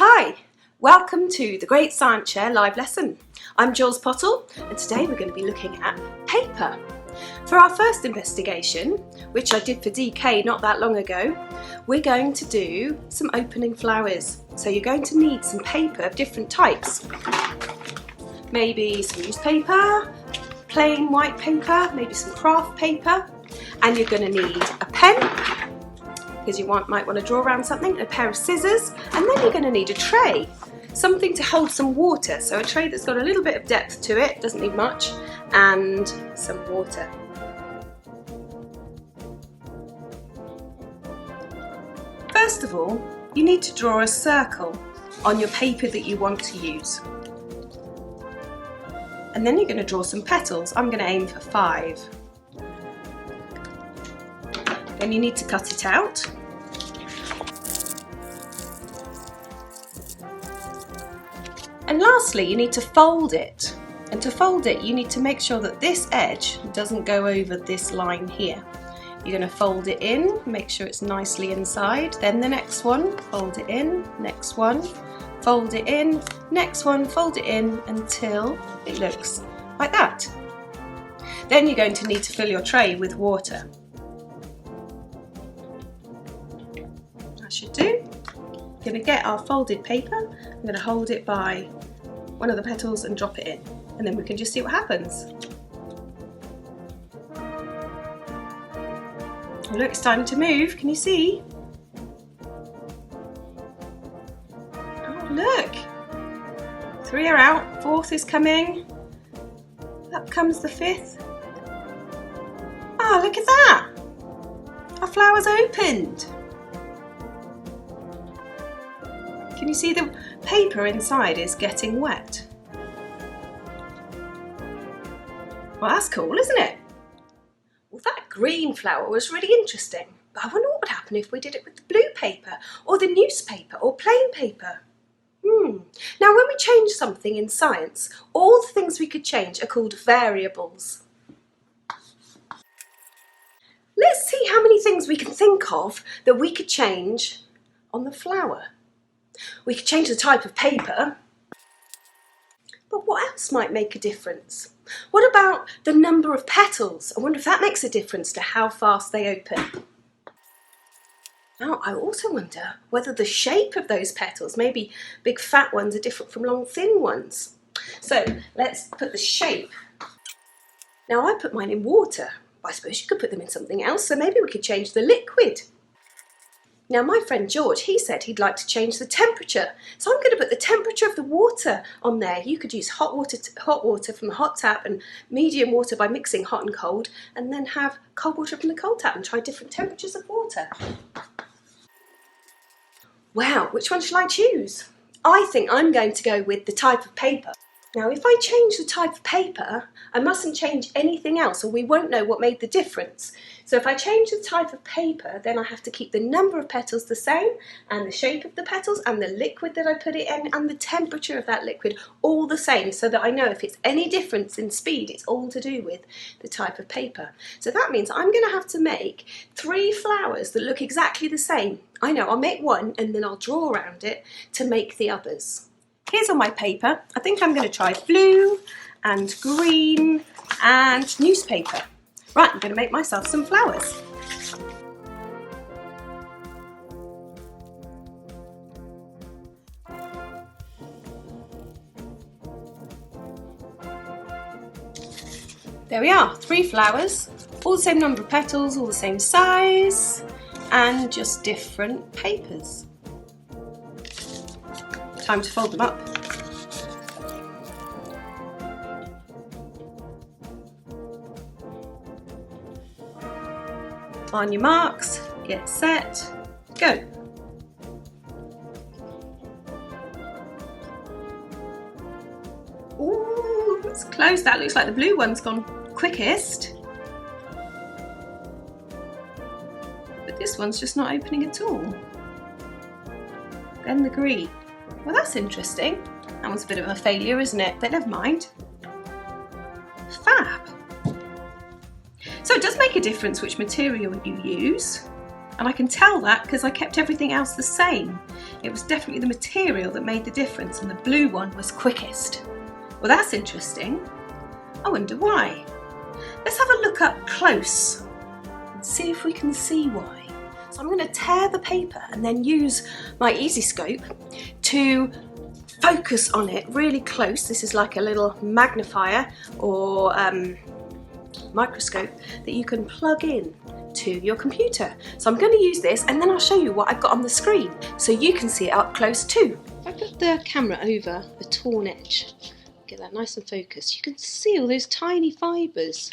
Hi, welcome to the Great Science Share live lesson. I'm Jules Pottle and today we're going to be looking at paper. For our first investigation, which I did for DK not that long ago, we're going to do some opening flowers. So you're going to need some paper of different types. Maybe some newspaper, plain white paper, maybe some craft paper, and you're going to need a pen, because you might want to draw around something, a pair of scissors, and then you're going to need a tray, something to hold some water, so a tray that's got a little bit of depth to it, doesn't need much, and some water. First of all, you need to draw a circle on your paper that you want to use. And then you're going to draw some petals. I'm going to aim for 5. Then you need to cut it out. And lastly, you need to fold it. And to fold it, you need to make sure that this edge doesn't go over this line here. You're going to fold it in, make sure it's nicely inside. Then the next one, fold it in, next one, fold it in, next one, fold it in until it looks like that. Then you're going to need to fill your tray with water. That should do. We're going to get our folded paper, I'm going to hold it by one of the petals and drop it in, and then we can just see what happens. Oh, look, it's time to move, can you see? Oh, look! 3 are out, 4th is coming, up comes the 5th. Oh, look at that! Our flower's opened! Can you see the paper inside is getting wet? Well, that's cool, isn't it? Well, that green flower was really interesting, but I wonder what would happen if we did it with the blue paper, or the newspaper, or plain paper. Now, when we change something in science, all the things we could change are called variables. Let's see how many things we can think of that we could change on the flower. We could change the type of paper, but what else might make a difference? What about the number of petals? I wonder if that makes a difference to how fast they open. Now, I also wonder whether the shape of those petals, maybe big fat ones, are different from long thin ones. So let's put the shape. Now, I put mine in water. I suppose you could put them in something else, so maybe we could change the liquid. Now, my friend George, he said he'd like to change the temperature. So I'm going to put the temperature of the water on there. You could use hot water from the hot tap and medium water by mixing hot and cold, and then have cold water from the cold tap and try different temperatures of water. Wow, which one shall I choose? I think I'm going to go with the type of paper. Now, if I change the type of paper, I mustn't change anything else or we won't know what made the difference. So if I change the type of paper, then I have to keep the number of petals the same, and the shape of the petals, and the liquid that I put it in, and the temperature of that liquid all the same, so that I know if it's any difference in speed, it's all to do with the type of paper. So that means I'm going to have to make 3 flowers that look exactly the same. I know, I'll make one and then I'll draw around it to make the others. Here's on my paper. I think I'm going to try blue and green and newspaper. Right, I'm going to make myself some flowers. There we are, 3 flowers, all the same number of petals, all the same size, and just different papers. Time to fold them up. On your marks, get set, go. Ooh, that's close. That looks like the blue one's gone quickest. But this one's just not opening at all. Then the green. Well, that's interesting. That one's a bit of a failure, isn't it? But never mind. Fab. So it does make a difference which material you use. And I can tell that because I kept everything else the same. It was definitely the material that made the difference, and the blue one was quickest. Well, that's interesting. I wonder why. Let's have a look up close and see if we can see why. So I'm going to tear the paper and then use my easy scope to focus on it really close. This is like a little magnifier or microscope that you can plug in to your computer. So I'm going to use this and then I'll show you what I've got on the screen so you can see it up close too. If I put the camera over a torn edge, get that nice and focused, you can see all those tiny fibres.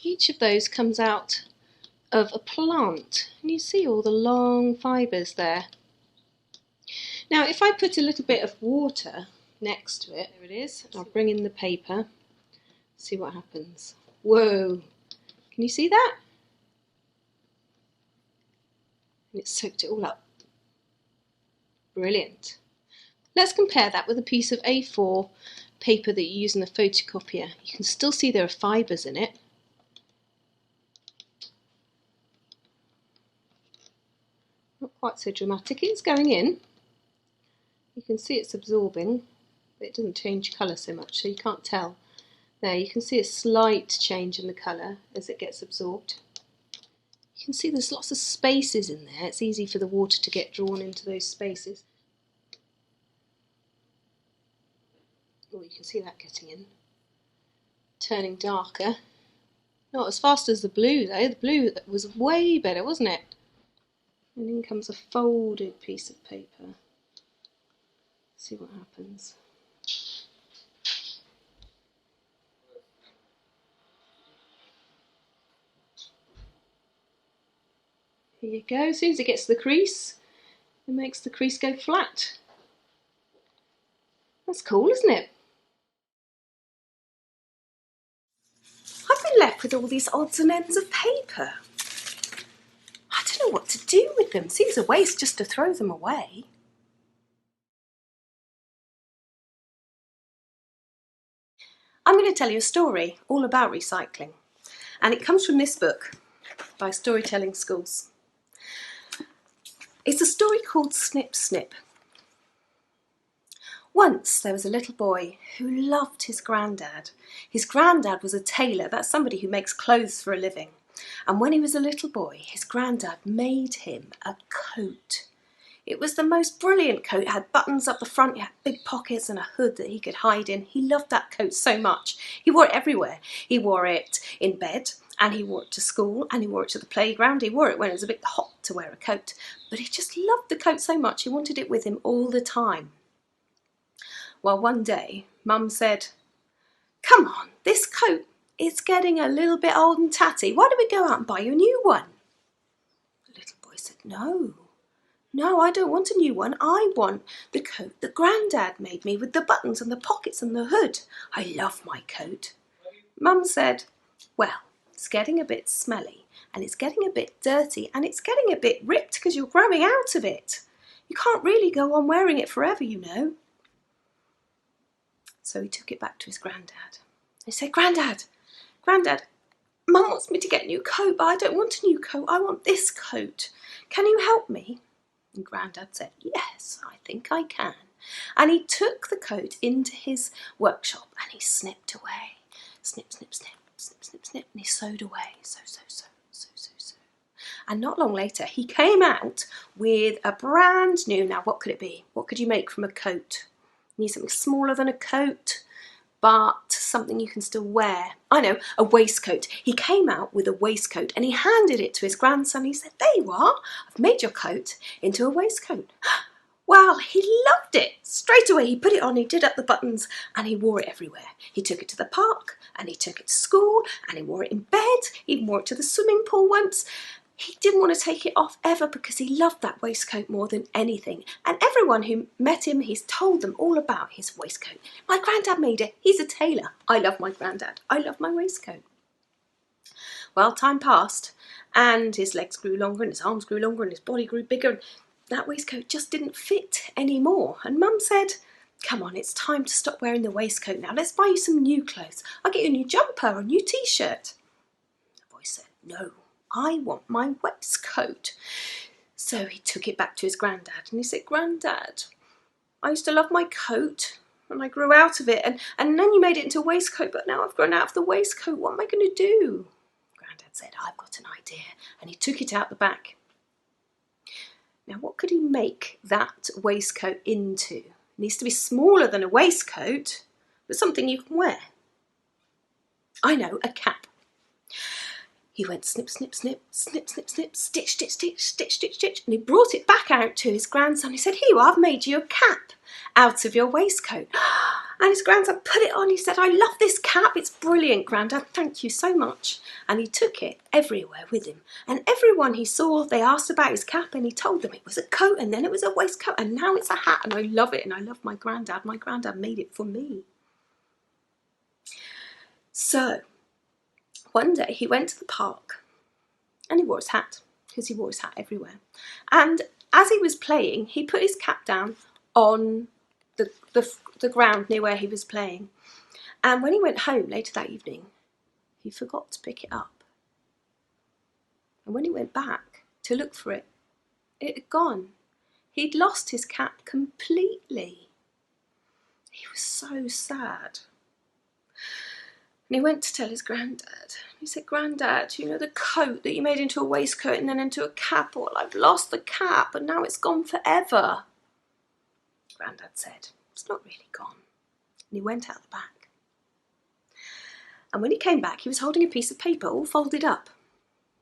Each of those comes out of a plant and you see all the long fibres there. Now if I put a little bit of water next to it, there it is, I'll bring in the paper, see what happens. Whoa, can you see that? And it soaked it all up. Brilliant. Let's compare that with a piece of A4 paper that you use in a photocopier. You can still see there are fibres in it. Not quite so dramatic. It's going in. You can see it's absorbing, but it doesn't change colour so much, so you can't tell. There, you can see a slight change in the colour as it gets absorbed. You can see there's lots of spaces in there. It's easy for the water to get drawn into those spaces. Oh, you can see that getting in. Turning darker. Not as fast as the blue though. The blue was way better, wasn't it? And in comes a folded piece of paper. See what happens. Here you go. As soon as it gets to the crease, it makes the crease go flat. That's cool, isn't it? I've been left with all these odds and ends of paper. I don't know what to do with them. Seems a waste just to throw them away. I'm going to tell you a story all about recycling, and it comes from this book by Storytelling Schools. It's a story called Snip, Snip. Once there was a little boy who loved his granddad. His granddad was a tailor, that's somebody who makes clothes for a living. And when he was a little boy, his granddad made him a coat. It was the most brilliant coat. It had buttons up the front, it had big pockets and a hood that he could hide in. He loved that coat so much. He wore it everywhere. He wore it in bed, and he wore it to school, and he wore it to the playground. He wore it when it was a bit hot to wear a coat. But he just loved the coat so much, he wanted it with him all the time. Well, one day, Mum said, "Come on, this coat is getting a little bit old and tatty. Why don't we go out and buy you a new one?" The little boy said, No, I don't want a new one. I want the coat that Grandad made me with the buttons and the pockets and the hood. I love my coat." Mum said, "Well, it's getting a bit smelly and it's getting a bit dirty and it's getting a bit ripped because you're growing out of it. You can't really go on wearing it forever, you know." So he took it back to his granddad. He said, Grandad, Mum wants me to get a new coat, but I don't want a new coat. I want this coat. Can you help me?" And Grandad said, "Yes, I think I can." And he took the coat into his workshop and he snipped away. Snip, snip, snip, snip, snip, snip, and he sewed away. Sew. And not long later, he came out with a brand new, now what could it be? What could you make from a coat? You need something smaller than a coat, but something you can still wear. I know, a waistcoat. He came out with a waistcoat and he handed it to his grandson. He said, "There you are, I've made your coat into a waistcoat." Well, he loved it. Straight away he put it on, he did up the buttons and he wore it everywhere. He took it to the park and he took it to school and he wore it in bed. He even wore it to the swimming pool once. He didn't want to take it off ever because he loved that waistcoat more than anything. And everyone who met him, he's told them all about his waistcoat. "My granddad made it. He's a tailor. I love my granddad. I love my waistcoat." Well, time passed and his legs grew longer and his arms grew longer and his body grew bigger. And that waistcoat just didn't fit anymore. And Mum said, "Come on, it's time to stop wearing the waistcoat now. Let's buy you some new clothes. I'll get you a new jumper or a new t-shirt." The boy said, "No, I want my waistcoat. So he took it back to his granddad and he said, Granddad, I used to love my coat and I grew out of it and then you made it into a waistcoat, but now I've grown out of the waistcoat. What am I going to do? Granddad said, I've got an idea. And he took it out the back. Now what could he make that waistcoat into? It needs to be smaller than a waistcoat, but something you can wear. I know, a cap. He went snip, snip, snip, snip, snip, snip, stitch, stitch, stitch, stitch, stitch, stitch, and he brought it back out to his grandson. He said, here you are, I've made you a cap out of your waistcoat. And his grandson put it on. He said, I love this cap. It's brilliant, Grandad. Thank you so much. And he took it everywhere with him. And everyone he saw, they asked about his cap and he told them it was a coat and then it was a waistcoat and now it's a hat. And I love it and I love my granddad. My granddad made it for me. So one day he went to the park and he wore his hat because he wore his hat everywhere. And as he was playing, he put his cap down on the ground near where he was playing. And when he went home later that evening, he forgot to pick it up. And when he went back to look for it, it had gone. He'd lost his cap completely. He was so sad. And he went to tell his granddad. He said, Granddad, you know the coat that you made into a waistcoat and then into a cap? Well, I've lost the cap and now it's gone forever. Granddad said, it's not really gone. And he went out the back. And when he came back, he was holding a piece of paper all folded up.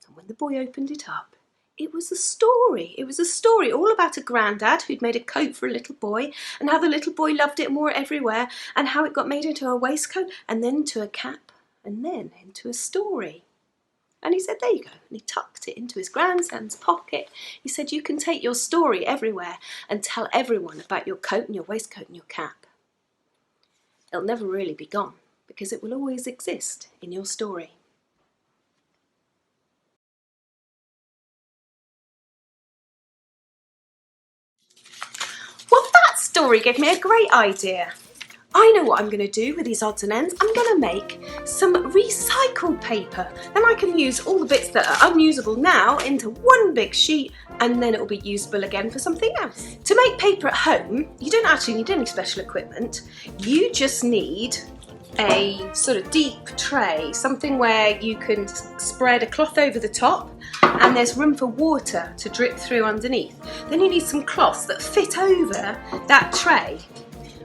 And when the boy opened it up, it was a story. It was a story all about a granddad who'd made a coat for a little boy and how the little boy loved it and wore it everywhere and how it got made into a waistcoat and then into a cap and then into a story. And he said, there you go. And he tucked it into his grandson's pocket. He said, you can take your story everywhere and tell everyone about your coat and your waistcoat and your cap. It'll never really be gone because it will always exist in your story. Well, that story gave me a great idea. I know what I'm going to do with these odds and ends. I'm going to make some recycled paper. Then I can use all the bits that are unusable now into one big sheet and then it will be usable again for something else. To make paper at home, you don't actually need any special equipment. You just need a sort of deep tray, something where you can spread a cloth over the top and there's room for water to drip through underneath. Then you need some cloths that fit over that tray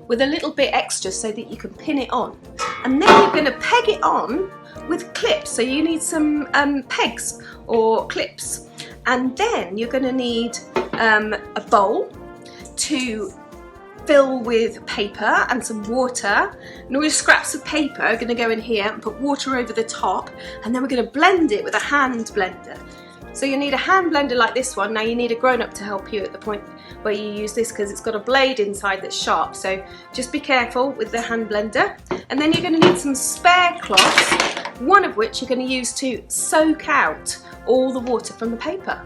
with a little bit extra so that you can pin it on. And then you're going to peg it on with clips. So you need some pegs or clips. And then you're going to need a bowl to fill with paper and some water. And all your scraps of paper are going to go in here and put water over the top. And then we're going to blend it with a hand blender. So you need a hand blender like this one. Now you need a grown-up to help you at the point where you use this because it's got a blade inside that's sharp. So just be careful with the hand blender. And then you're going to need some spare cloths, one of which you're going to use to soak out all the water from the paper.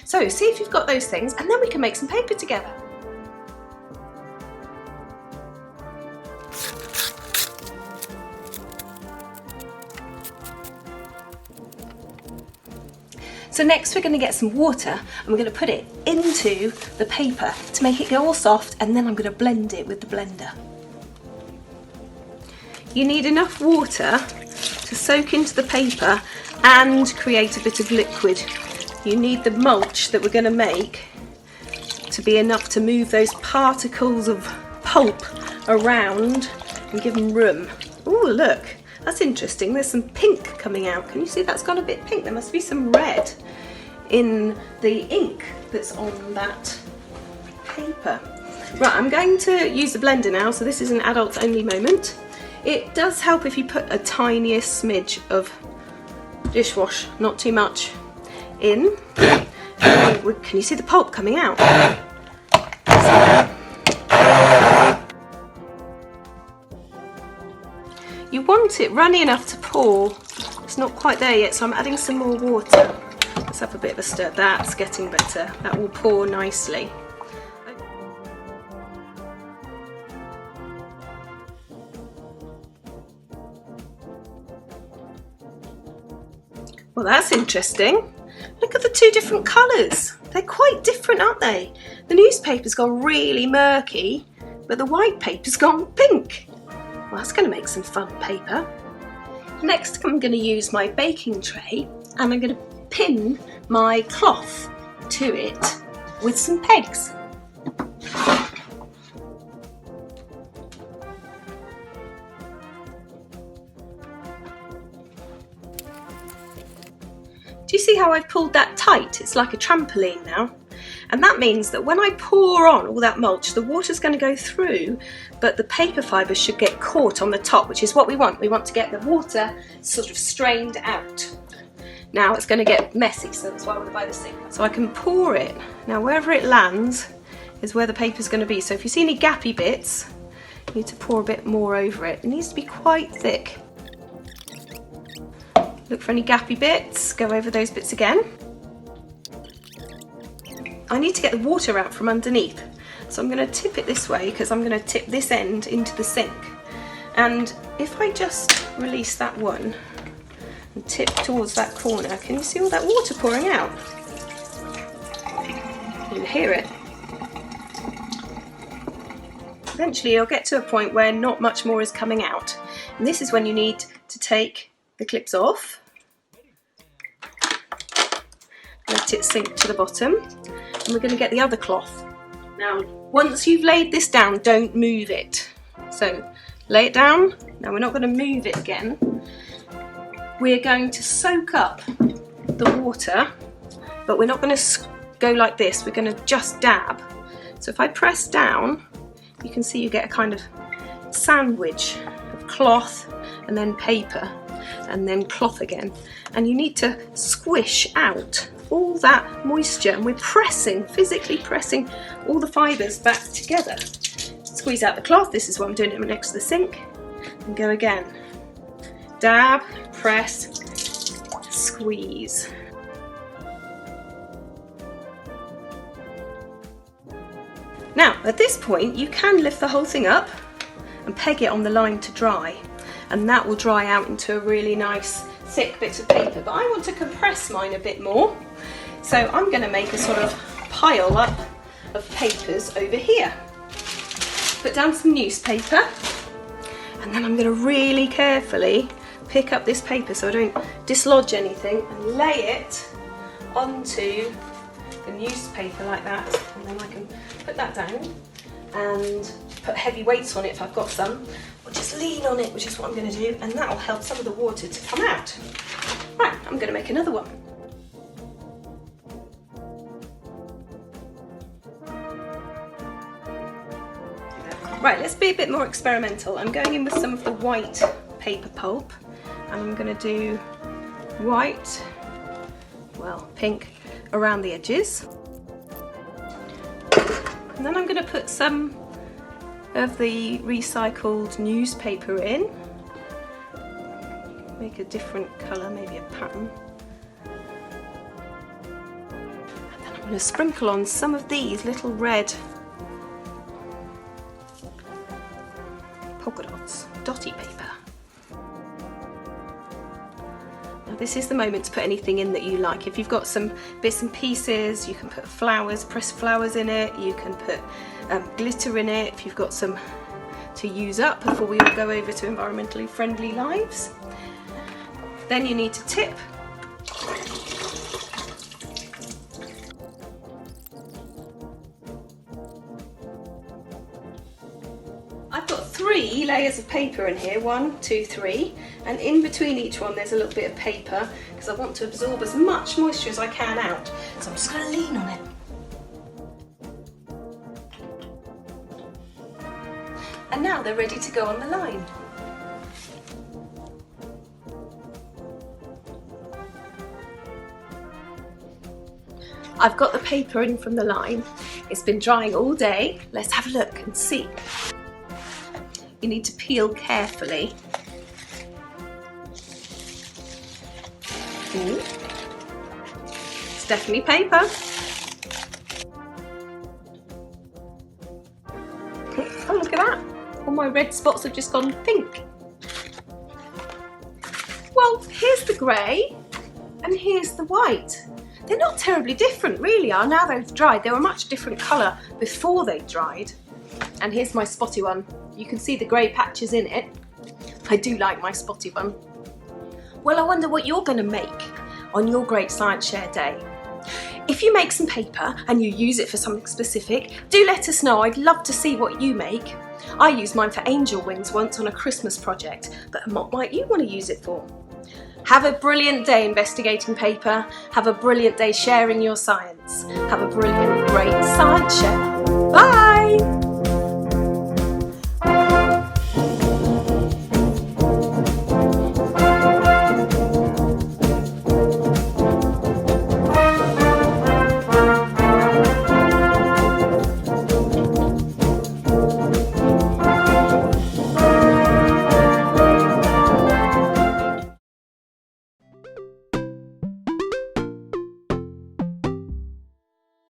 So see if you've got those things and then we can make some paper together. So next we're going to get some water and we're going to put it into the paper to make it go all soft, and then I'm going to blend it with the blender. You need enough water to soak into the paper and create a bit of liquid. You need the mulch that we're going to make to be enough to move those particles of pulp around and give them room. Oh, look. That's interesting, there's some pink coming out. Can you see that's gone a bit pink? There must be some red in the ink that's on that paper. Right, I'm going to use the blender now, so this is an adults only moment. It does help if you put a tiniest smidge of dishwash, not too much, in. Can you see the pulp coming out? You want it runny enough to pour. It's not quite there yet, so I'm adding some more water. Let's have a bit of a stir. That's getting better. That will pour nicely. Well, that's interesting. Look at the two different colours. They're quite different, aren't they? The newspaper's gone really murky, but the white paper's gone pink. Well, that's going to make some fun paper. Next, I'm going to use my baking tray and I'm going to pin my cloth to it with some pegs. Do you see how I've pulled that tight? It's like a trampoline now. And that means that when I pour on all that mulch, the water's going to go through, but the paper fibres should get caught on the top, which is what we want. We want to get the water sort of strained out. Now it's going to get messy, so that's why I want to buy the sink. So I can pour it. Now wherever it lands is where the paper's going to be. So if you see any gappy bits, you need to pour a bit more over it. It needs to be quite thick. Look for any gappy bits, go over those bits again. I need to get the water out from underneath, so I'm going to tip it this way because I'm going to tip this end into the sink. And if I just release that one and tip towards that corner, can you see all that water pouring out? You can hear it. Eventually you'll get to a point where not much more is coming out, and this is when you need to take the clips off, let it sink to the bottom, and we're going to get the other cloth. Now once you've laid this down, don't move it. So lay it down. Now we're not going to move it again. We're going to soak up the water, but we're not going to go like this, we're going to just dab. So if I press down, you can see you get a kind of sandwich of cloth and then paper and then cloth again, and you need to squish out all that moisture, and we're pressing, physically pressing all the fibres back together. Squeeze out the cloth. This is what I'm doing it next to the sink, and go again. Dab, press, squeeze. Now at this point you can lift the whole thing up and peg it on the line to dry, and that will dry out into a really nice thick bit of paper, but I want to compress mine a bit more, so I'm going to make a sort of pile up of papers over here. Put down some newspaper, and then I'm going to really carefully pick up this paper so I don't dislodge anything, and lay it onto the newspaper like that, and then I can put that down and put heavy weights on it if I've got some, or just lean on it, which is what I'm going to do, and that will help some of the water to come out. Right, I'm going to make another one. Right, let's be a bit more experimental. I'm going in with some of the white paper pulp, and I'm going to do white, well, pink around the edges. And then I'm going to put some of the recycled newspaper in. Make a different colour, maybe a pattern. And then I'm going to sprinkle on some of these little red polka dots, dotty paper. Now this is the moment to put anything in that you like. If you've got some bits and pieces, you can put flowers, pressed flowers in it, you can put glitter in it if you've got some to use up before we all go over to environmentally friendly lives. Then you need to tip. I've got 3 layers of paper in here, 1, 2, 3, and in between each one there's a little bit of paper because I want to absorb as much moisture as I can out. So I'm just going to lean on it. And now they're ready to go on the line. I've got the paper in from the line. It's been drying all day. Let's have a look and see. You need to peel carefully. Ooh. It's definitely paper. Oh, look at that. All my red spots have just gone pink. Well, here's the grey and here's the white. They're not terribly different really are now they've dried. They were a much different colour before they dried. And here's my spotty one. You can see the grey patches in it. I do like my spotty one. Well, I wonder what you're going to make on your Great Science Share Day. If you make some paper and you use it for something specific, do let us know. I'd love to see what you make. I used mine for angel wings once on a Christmas project, but what might you want to use it for? Have a brilliant day investigating paper. Have a brilliant day sharing your science. Have a brilliant, great science share. Bye!